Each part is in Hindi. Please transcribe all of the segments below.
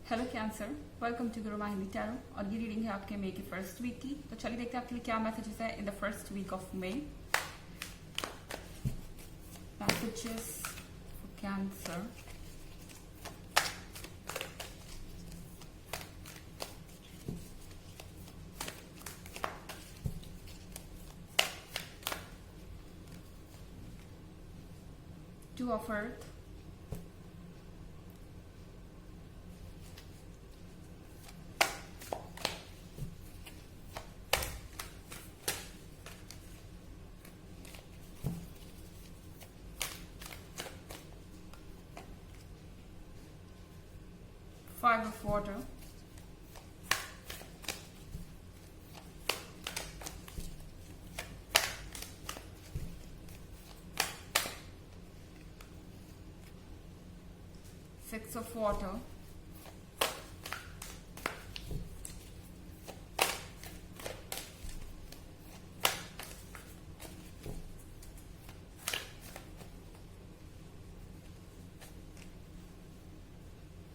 Hello cancer, welcome to Guru माहिनी tarot. और ये रीडिंग है आपके मई के फर्स्ट वीक की। तो चलिए देखते हैं आपके लिए क्या मैसेजेस है in the first week of May. Messages for cancer. Two of earth, five of water, six of water,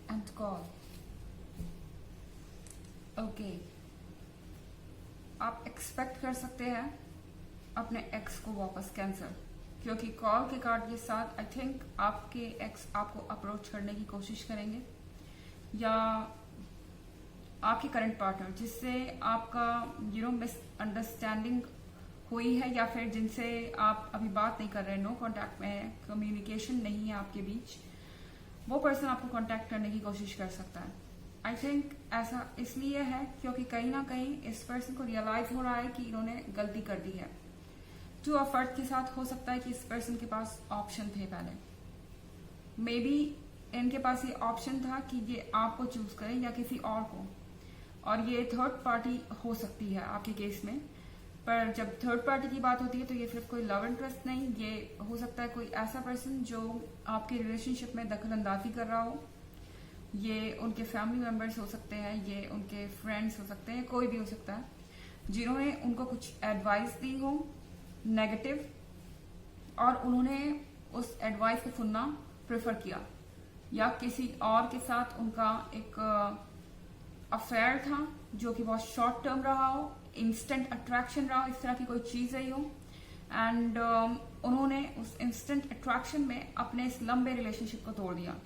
and God. Okay, आप एक्सपेक्ट कर सकते हैं अपने एक्स को वापस कैंसर, क्योंकि कॉल के कार्ड के साथ आई थिंक आपके एक्स आपको अप्रोच करने की कोशिश करेंगे, या आपके करंट पार्टनर जिससे आपका मिसअंडरस्टैंडिंग हुई है, या फिर जिनसे आप अभी बात नहीं कर रहे, नो कांटेक्ट में है, कम्युनिकेशन नहीं है आपके बीच, वो पर्सन आपको कांटेक्ट करने की कोशिश कर सकता है। आई थिंक ऐसा इसलिए है क्योंकि कहीं ना कहीं इस पर्सन को रियलाइज हो रहा है कि इन्होंने गलती कर दी है। टू ऑफ अर्थ के साथ हो सकता है कि इस पर्सन के पास ऑप्शन थे पहले, मे बी इनके पास ये ऑप्शन था कि ये आपको चूज करें या किसी और को, और ये थर्ड पार्टी हो सकती है आपके केस में। पर जब थर्ड पार्टी की बात होती है तो ये सिर्फ कोई लव इंटरेस्ट नहीं, ये हो सकता है कोई ऐसा पर्सन जो आपके रिलेशनशिप में दखल अंदाजी कर रहा हो। ये उनके फैमिली मेंबर्स हो सकते हैं, ये उनके फ्रेंड्स हो सकते हैं, कोई भी हो सकता है जिन्होंने उनको कुछ एडवाइस दी हो नेगेटिव, और उन्होंने उस एडवाइस को सुनना प्रेफर किया, या किसी और के साथ उनका एक अफेयर था जो कि बहुत शॉर्ट टर्म रहा हो, इंस्टेंट अट्रैक्शन रहा हो, इस तरह की कोई चीज रही हो, एंड उन्होंने उस इंस्टेंट अट्रैक्शन में अपने इस लंबे रिलेशनशिप को तोड़ दिया।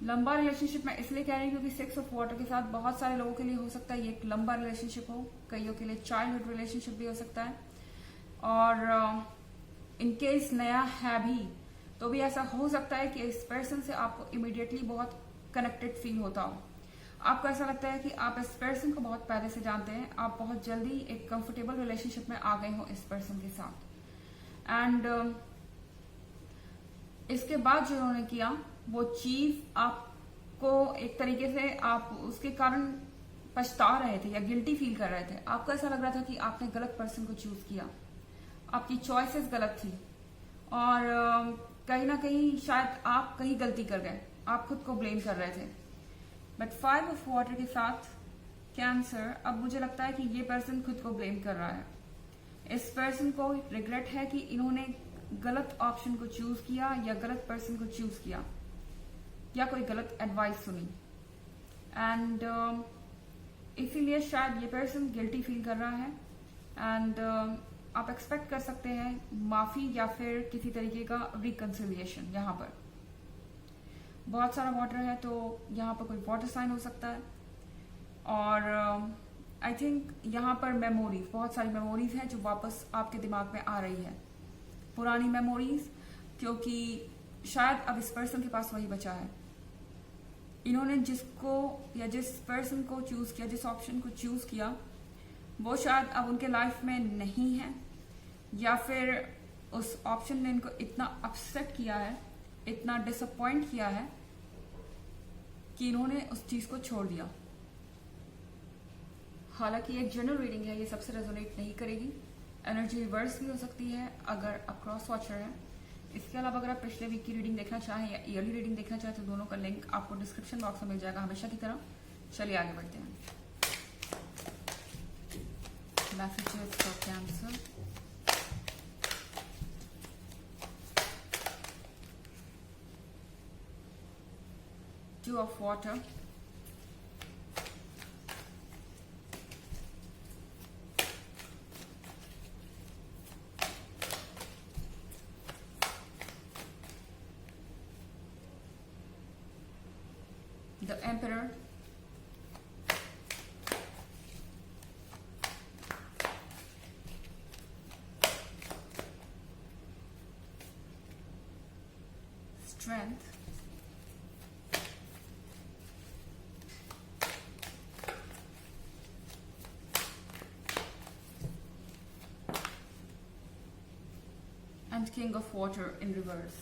लंबा रिलेशनशिप मैं इसलिए कह रही हूँ क्योंकि सिक्स ऑफ वाटर के साथ बहुत सारे लोगों के लिए हो सकता है ये एक लंबा रिलेशनशिप हो, कईयों के लिए चाइल्डहुड रिलेशनशिप भी हो सकता है, और इनकेस नया है भी तो भी ऐसा हो सकता है कि इस पर्सन से आपको इमिडिएटली बहुत कनेक्टेड फील होता हो। आपको ऐसा लगता है कि आप इस पर्सन को बहुत पहले से जानते हैं, आप बहुत जल्दी एक कंफर्टेबल रिलेशनशिप में आ गए हो इस पर्सन के साथ, एंड इसके बाद जो उन्होंने किया वो चीज आपको एक तरीके से आप उसके कारण पछता रहे थे या गिल्टी फील कर रहे थे। आपको ऐसा लग रहा था कि आपने गलत पर्सन को चूज किया, आपकी चॉइसेस गलत थी, और कहीं ना कहीं शायद आप कहीं गलती कर गए, आप खुद को ब्लेम कर रहे थे। बट फाइव ऑफ वाटर के साथ कैंसर, अब मुझे लगता है कि ये पर्सन खुद को ब्लेम कर रहा है। इस पर्सन को रिग्रेट है कि इन्होंने गलत ऑप्शन को चूज किया, या गलत पर्सन को चूज किया, या कोई गलत एडवाइस सुनी, एंड इसीलिए शायद ये पर्सन गिल्टी फील कर रहा है, एंड आप एक्सपेक्ट कर सकते हैं माफी या फिर किसी तरीके का रिकंसिलिएशन। यहाँ पर बहुत सारा वाटर है तो यहाँ पर कोई वाटर साइन हो सकता है, और आई थिंक यहाँ पर मेमोरीज, बहुत सारी मेमोरीज हैं जो वापस आपके दिमाग में आ रही है, पुरानी मेमोरीज, क्योंकि शायद अब इस पर्सन के पास वही बचा है। इन्होंने जिसको या जिस पर्सन को चूज किया, जिस ऑप्शन को चूज किया, वो शायद अब उनके लाइफ में नहीं है, या फिर उस ऑप्शन ने इनको इतना अपसेट किया है, इतना डिसअपॉइंट किया है कि इन्होंने उस चीज को छोड़ दिया। हालांकि एक जनरल रीडिंग है, ये सबसे रेजोनेट नहीं करेगी, एनर्जी रिवर्स भी हो सकती है अगर आप क्रॉस वॉचर हैं। इसके अलावा अगर आप पिछले वीक की रीडिंग देखना चाहें या ईयरली रीडिंग देखना चाहें तो दोनों का लिंक आपको डिस्क्रिप्शन बॉक्स में मिल जाएगा हमेशा की तरह। चलिए आगे बढ़ते हैं। Messages for cancer. Two of water, the emperor, strength, and king of water in reverse.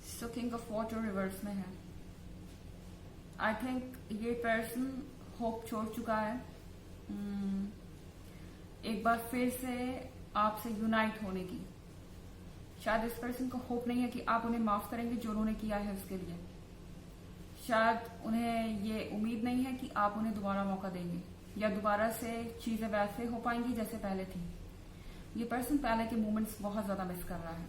So king of water reverse में है. I think ये पर्सन होप छोड़ चुका है एक बार फिर से आपसे यूनाइट होने की. शायद इस पर्सन को होप नहीं है कि आप उन्हें माफ करेंगे जो उन्होंने किया है उसके लिए. शायद उन्हें ये उम्मीद नहीं है कि आप उन्हें दोबारा मौका देंगे या दोबारा से चीजें वैसे हो पाएंगी जैसे पहले थी. ये पर्सन पहले के मोमेंट्स बहुत ज्यादा मिस कर रहा है.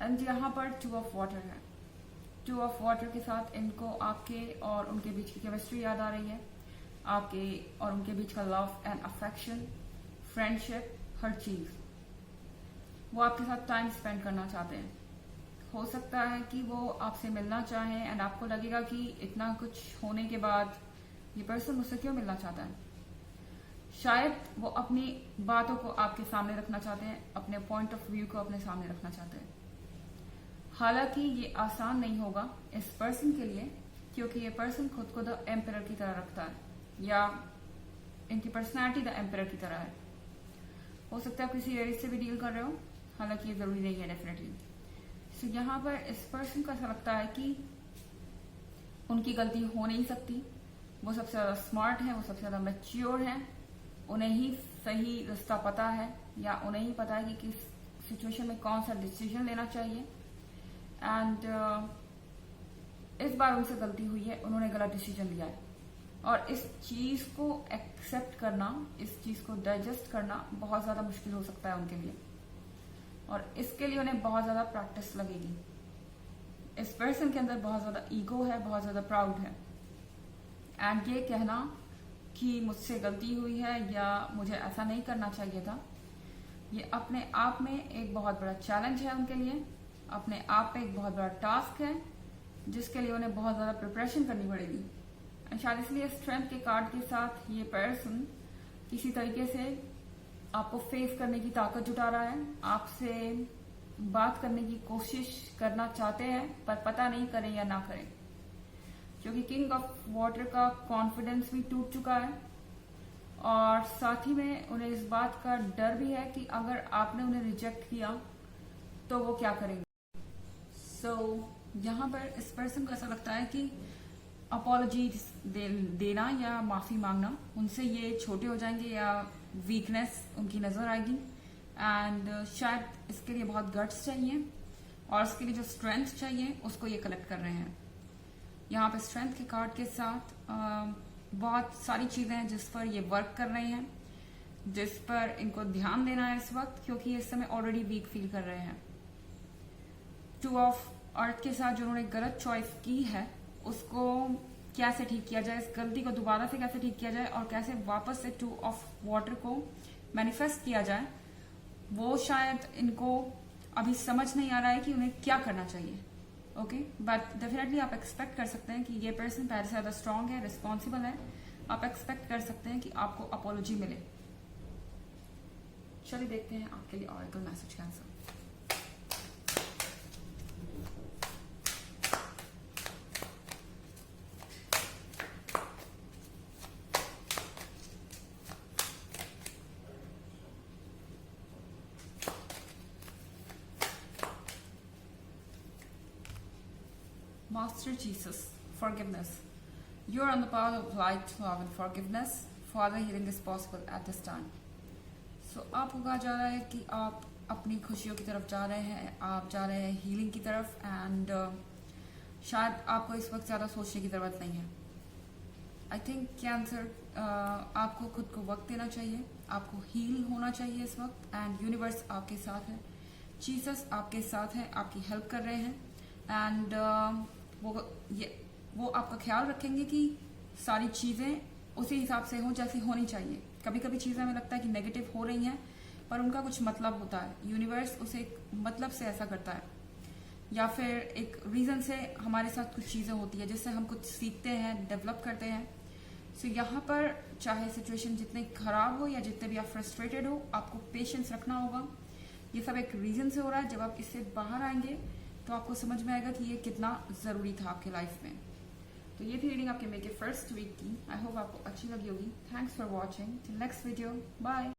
एंड यहाँ पर 2 ऑफ वाटर है. 2 ऑफ वाटर के साथ इनको आपके और उनके बीच की केमिस्ट्री याद आ रही है. आपके और उनके बीच का लव एंड अफेक्शन, फ्रेंडशिप, हर चीज. वो आपके साथ टाइम स्पेंड करना चाहते हैं. हो सकता है कि वो आपसे मिलना चाहें एंड आपको लगेगा कि इतना कुछ होने के बाद ये पर्सन मुझसे क्यों मिलना चाहता है. शायद वो अपनी बातों को आपके सामने रखना चाहते हैं, अपने पॉइंट ऑफ व्यू को अपने सामने रखना चाहते हैं. हालांकि ये आसान नहीं होगा इस पर्सन के लिए, क्योंकि ये पर्सन खुद को द एम्परर की तरह रखता है या इनकी पर्सनैलिटी द एम्परर की तरह है. हो सकता है आप किसी एरिया से भी डील कर रहे हो, हालांकि ये जरूरी नहीं है डेफिनेटली. सो यहाँ पर इस पर्सन को ऐसा लगता है कि उनकी गलती हो नहीं सकती. वो सबसे ज्यादा स्मार्ट है, वो सबसे ज्यादा मैच्योर है. उन्हें ही सही रास्ता पता है या उन्हें ही पता है कि किस सिचुएशन में कौन सा डिसीजन लेना चाहिए. एंड इस बार उनसे गलती हुई है, उन्होंने गलत डिसीजन लिया है. और इस चीज को एक्सेप्ट करना, इस चीज को डाइजेस्ट करना बहुत ज्यादा मुश्किल हो सकता है उनके लिए. और इसके लिए उन्हें बहुत ज्यादा प्रैक्टिस लगेगी. इस पर्सन के अंदर बहुत ज्यादा ईगो है, बहुत ज्यादा प्राउड है. एंड ये कहना कि मुझसे गलती हुई है या मुझे ऐसा नहीं करना चाहिए था, ये अपने आप में एक बहुत बड़ा चैलेंज है उनके लिए. अपने आप में एक बहुत बड़ा टास्क है जिसके लिए उन्हें बहुत ज्यादा प्रिपरेशन करनी पड़ेगी. एंड शायद इसलिए स्ट्रेंथ के कार्ड के साथ ये पर्सन किसी तरीके से आपको फेस करने की ताकत जुटा रहा है. आपसे बात करने की कोशिश करना चाहते हैं पर पता नहीं करें या ना करें, क्योंकि किंग ऑफ वाटर का कॉन्फिडेंस भी टूट चुका है. और साथ ही में उन्हें इस बात का डर भी है कि अगर आपने उन्हें रिजेक्ट किया तो वो क्या करेंगे. सो यहाँ पर इस पर्सन को ऐसा लगता है कि अपॉलॉजी देना या माफी मांगना उनसे ये छोटे हो जाएंगे या वीकनेस उनकी नजर आएगी. एंड शायद इसके लिए बहुत गट्स चाहिए और इसके लिए जो स्ट्रेंथ चाहिए उसको ये कलेक्ट कर रहे हैं. यहाँ पे स्ट्रेंथ के कार्ड के साथ बहुत सारी चीजें हैं जिस पर ये वर्क कर रहे हैं, जिस पर इनको ध्यान देना है इस वक्त, क्योंकि इस समय ऑलरेडी वीक फील कर रहे हैं. 2 ऑफ अर्थ के साथ जो उन्होंने गलत चॉइस की है उसको कैसे ठीक किया जाए, इस गलती को दोबारा से कैसे ठीक किया जाए और कैसे वापस से 2 ऑफ वाटर को मैनिफेस्ट किया जाए, वो शायद इनको अभी समझ नहीं आ रहा है कि उन्हें क्या करना चाहिए. ओके, बट डेफिनेटली आप एक्सपेक्ट कर सकते हैं कि ये पर्सन पहले से ज्यादा स्ट्रांग है, रिस्पॉन्सिबल है. आप एक्सपेक्ट कर सकते हैं कि आपको अपॉलॉजी मिले. चलिए देखते हैं आपके लिए ऑरेकल मैसेज का answer. Master Jesus, forgiveness. You are on the path of light, love and forgiveness. Father, healing is possible at this time. So आपको कहा जा रहा है कि आप अपनी खुशियों की तरफ जा रहे हैं, आप जा रहे हैं हीलिंग की तरफ. एंड शायद आपको इस वक्त ज़्यादा सोचने की ज़रूरत नहीं है. आई थिंक कैंसर आपको खुद को वक्त देना चाहिए, आपको हील होना चाहिए इस वक्त. एंड यूनिवर्स आपके साथ है, जीसस आपके साथ है, आपकी हेल्प कर रहे हैं. एंड वो आपका ख्याल रखेंगे कि सारी चीज़ें उसी हिसाब से हो जैसी होनी चाहिए. कभी कभी चीज़ें हमें लगता है कि नेगेटिव हो रही हैं पर उनका कुछ मतलब होता है. यूनिवर्स उसे एक मतलब से ऐसा करता है. या फिर एक रीजन से हमारे साथ कुछ चीजें होती है जिससे हम कुछ सीखते हैं, डेवलप करते हैं। सो यहाँ पर चाहे सिचुएशन जितनी खराब हो या जितने भी आप फ्रस्ट्रेटेड हो, आपको पेशेंस रखना होगा। ये सब एक रीजन से हो रहा है। जब आप इससे बाहर आएंगे तो आपको समझ में आएगा कि ये कितना जरूरी था आपके लाइफ में। तो ये थी रीडिंग आपके मे के फर्स्ट वीक की। आई होप आपको अच्छी लगी होगी। Thanks for watching. Till next video, bye.